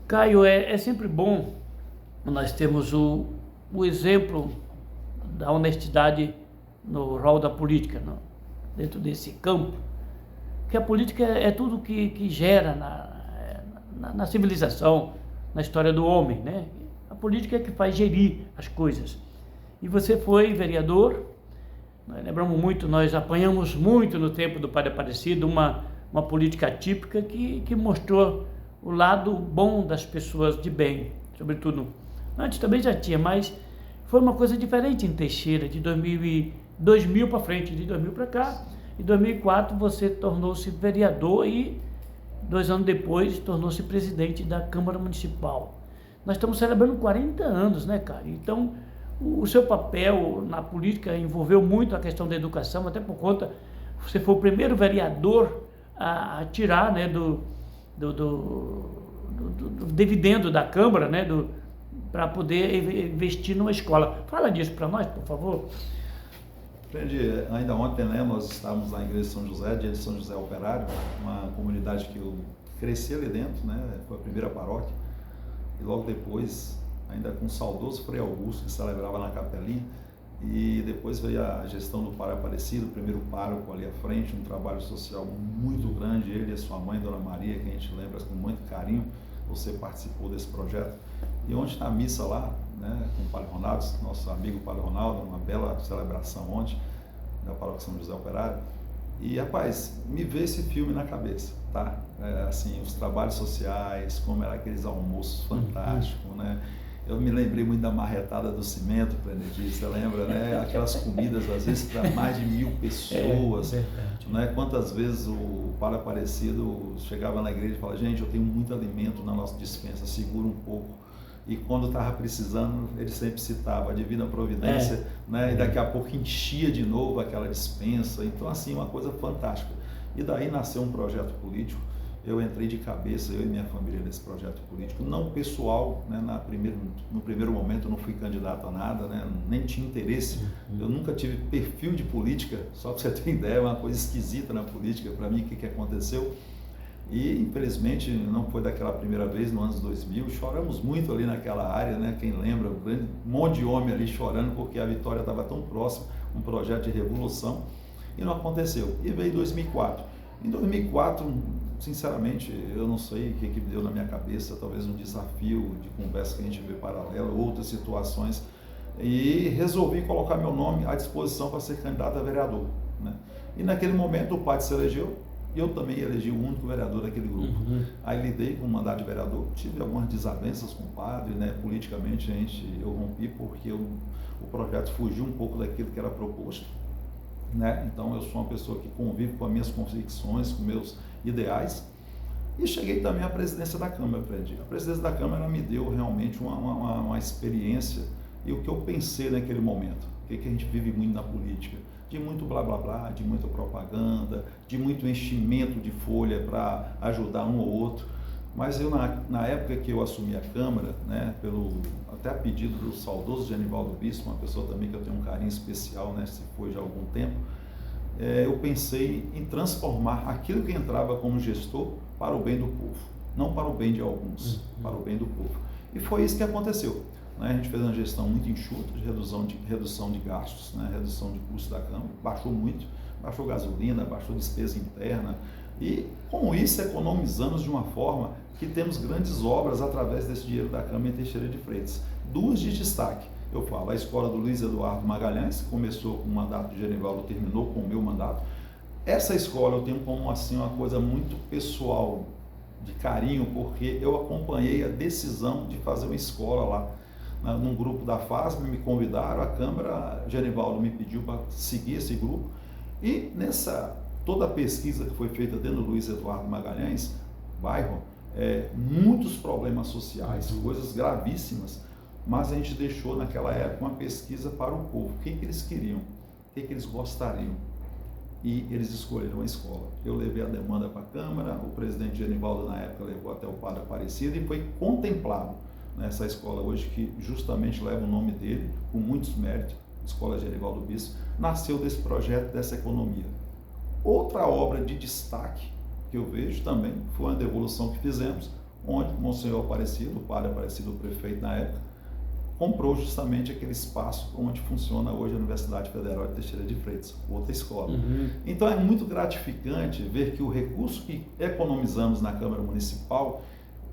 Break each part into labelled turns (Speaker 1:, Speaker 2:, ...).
Speaker 1: Caio, é sempre bom nós termos o exemplo da honestidade no rol da política, dentro desse campo, que a política é tudo que gera na civilização, na história do homem, né? A política é que faz gerir as coisas. E você foi vereador, nós lembramos muito, nós apanhamos muito no tempo do Padre Aparecido, uma política típica que mostrou o lado bom das pessoas de bem, sobretudo. Antes também já tinha, mas foi uma coisa diferente em Teixeira, de 2000 para frente, de 2000 para cá. Em 2004 você tornou-se vereador e 2 anos depois tornou-se presidente da Câmara Municipal. Nós estamos celebrando 40 anos, né, cara? Então, o seu papel na política envolveu muito a questão da educação, até por conta, você foi o primeiro vereador a tirar, né, do dividendo da Câmara, né, para poder investir numa escola. Fala disso para nós, por favor.
Speaker 2: Aprendi, ainda ontem, né, nós estávamos lá em Igreja de São José, dia de São José Operário, uma comunidade que eu cresci ali dentro, né, foi a primeira paróquia, e logo depois, ainda com o saudoso Frei Augusto, que celebrava na capelinha, e depois veio a gestão do Padre Aparecido, o primeiro pároco ali à frente, um trabalho social muito grande, ele e a sua mãe, Dona Maria, que a gente lembra com muito carinho, você participou desse projeto. E ontem na missa lá, né, com o Padre Ronaldo, nosso amigo Padre Ronaldo, uma bela celebração ontem, da Paróquia São José Operário, e rapaz, me veio esse filme na cabeça, tá? Assim, os trabalhos sociais, como eram aqueles almoços fantásticos, né? Eu me lembrei muito da marretada do cimento, você lembra, né? Aquelas comidas, às vezes, para mais de 1000 pessoas. Né? Quantas vezes o Padre Aparecido chegava na igreja e falava, gente, eu tenho muito alimento na nossa despensa, segura um pouco. E quando estava precisando, ele sempre citava a Divina Providência, né? E daqui a pouco enchia de novo aquela despensa. Então, assim, uma coisa fantástica. E daí nasceu um projeto político. Eu entrei de cabeça, eu e minha família, nesse projeto político, não pessoal, né, no primeiro momento eu não fui candidato a nada, né, nem tinha interesse, eu nunca tive perfil de política, só para você ter ideia, uma coisa esquisita na política para mim, o que aconteceu, e infelizmente não foi daquela primeira vez, no ano 2000, choramos muito ali naquela área, né, quem lembra, um monte de homem ali chorando porque a vitória estava tão próxima, um projeto de revolução, e não aconteceu, e veio 2004. Em 2004, sinceramente, eu não sei o que deu na minha cabeça, talvez um desafio de conversa que a gente vê paralelo, outras situações, e resolvi colocar meu nome à disposição para ser candidato a vereador, né? E naquele momento o padre se elegeu, e eu também elegi o único vereador daquele grupo. Aí lidei com o mandato de vereador, tive algumas desavenças com o padre, né? Politicamente eu rompi porque o projeto fugiu um pouco daquilo que era proposto. Né? Então eu sou uma pessoa que convive com as minhas convicções, com meus ideais, e cheguei também à presidência da Câmara, Fred. A presidência da Câmara me deu realmente uma experiência, e o que eu pensei naquele momento, o que a gente vive muito na política, de muito blá blá blá, de muita propaganda, de muito enchimento de folha para ajudar um ou outro. Mas eu, na época que eu assumi a Câmara, né, até a pedido do saudoso Genivaldo Bispo, uma pessoa também que eu tenho um carinho especial, né, se foi já há algum tempo, eu pensei em transformar aquilo que entrava como gestor para o bem do povo, não para o bem de alguns, para o bem do povo. E foi isso que aconteceu. Né? A gente fez uma gestão muito enxuta, de redução de gastos, né, redução de custos da Câmara, baixou muito, baixou gasolina, baixou despesa interna, e com isso economizamos de uma forma que temos grandes obras através desse dinheiro da Câmara em Teixeira de Freitas. 2 de destaque, eu falo, a escola do Luiz Eduardo Magalhães, que começou com o mandato de Genivaldo, terminou com o meu mandato. Essa escola eu tenho como assim uma coisa muito pessoal, de carinho, porque eu acompanhei a decisão de fazer uma escola lá, num grupo da FASB, me convidaram, a Câmara, Genivaldo me pediu para seguir esse grupo, e toda a pesquisa que foi feita dentro do Luiz Eduardo Magalhães, bairro, muitos problemas sociais, coisas gravíssimas, mas a gente deixou naquela época uma pesquisa para o povo, o que eles queriam, o que eles gostariam, e eles escolheram a escola. Eu levei a demanda para a Câmara, o presidente Genivaldo na época levou até o Padre Aparecido e foi contemplado nessa escola hoje, que justamente leva o nome dele, com muitos méritos, Escola Genivaldo Bispo, nasceu desse projeto, dessa economia. Outra obra de destaque que eu vejo também foi uma devolução que fizemos, onde o Monsenhor Aparecido, o padre Aparecido, o prefeito na época, comprou justamente aquele espaço onde funciona hoje a Universidade Federal de Teixeira de Freitas, outra escola. Então é muito gratificante ver que o recurso que economizamos na Câmara Municipal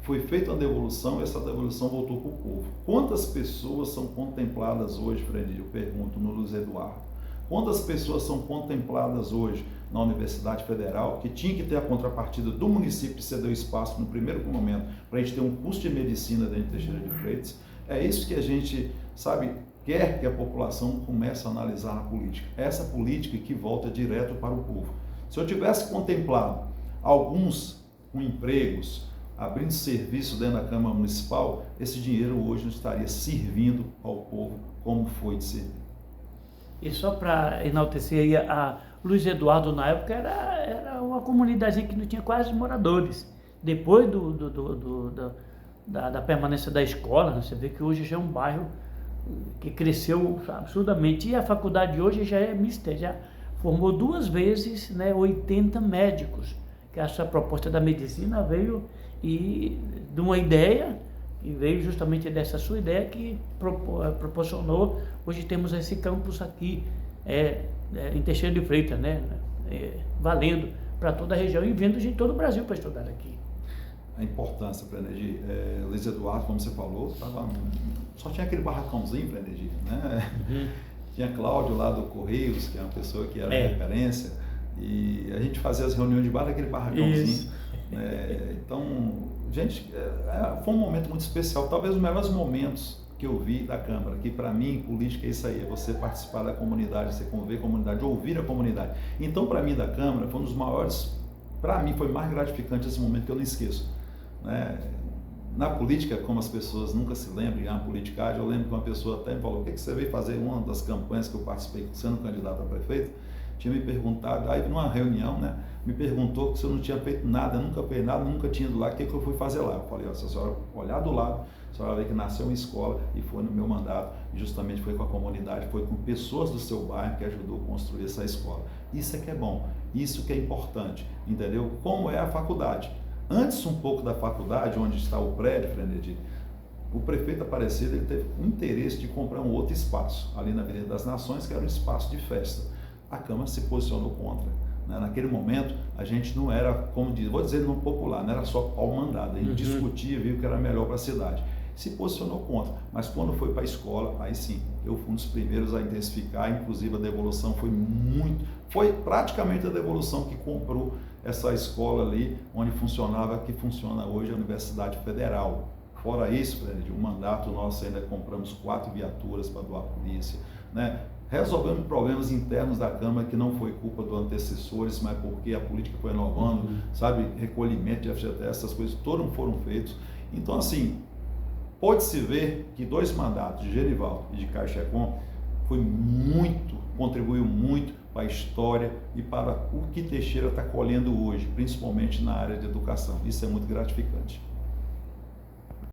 Speaker 2: foi feita uma devolução e essa devolução voltou para o povo. Quantas pessoas são contempladas hoje, Fred? Eu pergunto no Luiz Eduardo. Quantas pessoas são contempladas hoje na Universidade Federal, que tinha que ter a contrapartida do município que cedeu espaço no primeiro momento para a gente ter um curso de medicina dentro de Teixeira de Freitas? É isso que a gente, sabe, quer que a população comece a analisar na política. Essa política que volta direto para o povo. Se eu tivesse contemplado alguns com empregos, abrindo serviço dentro da Câmara Municipal, esse dinheiro hoje não estaria servindo ao povo como foi de servir.
Speaker 1: E só para enaltecer aí, a Luiz Eduardo na época era uma comunidade que não tinha quase moradores. Depois da permanência da escola, né, você vê que hoje já é um bairro que cresceu absurdamente. E a faculdade hoje já é mista, já formou 2 vezes, né, 80 médicos. Que essa proposta da medicina veio de uma ideia, e veio justamente dessa sua ideia que proporcionou. Hoje temos esse campus aqui em Teixeira de Freitas, né, valendo para toda a região e vindo de todo o Brasil para estudar aqui.
Speaker 2: A importância, Frenergy, Luiz Eduardo, como você falou, só tinha aquele barracãozinho, Frenergy, né? Tinha Cláudio lá do Correios, que é uma pessoa que era referência, e a gente fazia as reuniões debaixo daquele barracãozinho. Então, gente, foi um momento muito especial, talvez os melhores momentos que eu vi da Câmara, que para mim, política é isso aí, é você participar da comunidade, você conviver com a comunidade, ouvir a comunidade. Então, para mim, da Câmara, foi um dos maiores, para mim, foi mais gratificante esse momento que eu não esqueço. Né? Na política, como as pessoas nunca se lembram, na politicagem, eu lembro que uma pessoa até me falou: o que você veio fazer? Uma das campanhas que eu participei, sendo candidato a prefeito, tinha me perguntado, aí numa reunião, né, me perguntou se eu não tinha feito nada, nunca fez nada, nunca tinha ido lá, o que eu fui fazer lá? Eu falei: se a senhora olhar do lado, a senhora vê que nasceu uma escola e foi no meu mandato, e justamente foi com a comunidade, foi com pessoas do seu bairro que ajudou a construir essa escola. Isso é que é bom, isso que é importante, entendeu? Como é a faculdade. Antes um pouco da faculdade, onde está o prédio, Frenergy, o prefeito Aparecido, ele teve um interesse de comprar um outro espaço, ali na Avenida das Nações, que era um espaço de festa. A Câmara se posicionou contra. Né? Naquele momento, a gente não era, como diz, vou dizer no popular, não era só pau mandado, a gente discutia, viu que era melhor para a cidade. Se posicionou contra, mas quando foi para a escola, aí sim, eu fui um dos primeiros a intensificar, inclusive a devolução foi praticamente a devolução que comprou essa escola ali, onde funcionava, que funciona hoje a Universidade Federal. Fora isso, Fred, o mandato nosso ainda compramos 4 viaturas para doar à polícia, né? Resolvemos problemas internos da Câmara que não foi culpa dos antecessores, mas porque a política foi inovando, sabe, recolhimento de FGTS, essas coisas todas foram feitas. Então, assim, pode-se ver que 2 mandatos de Genivaldo e de Caio Checon contribuiu muito para a história e para o que Teixeira está colhendo hoje, principalmente na área de educação. Isso é muito gratificante.